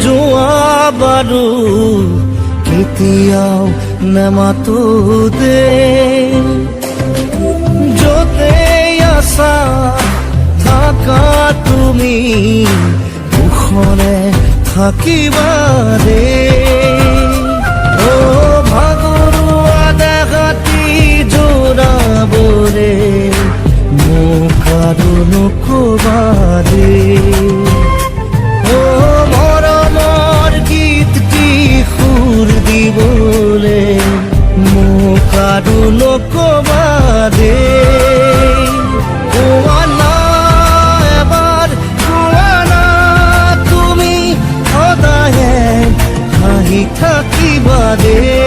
যোৱা বাৰু কেতিয়াও নেমাতো দে য'তে আছা থাকা তুমি দুখনে থাকিবা দে ভাগৰুৱা দেহাতি জোৰাবৰে মোক আৰু নকবা দে মৰমৰ গীতটি সুৰ দিবলে মোক আৰু নকবা দে কোৱা না এবাৰ কোৱা না তুমি সদায়ে হাঁহি থাকিবা দে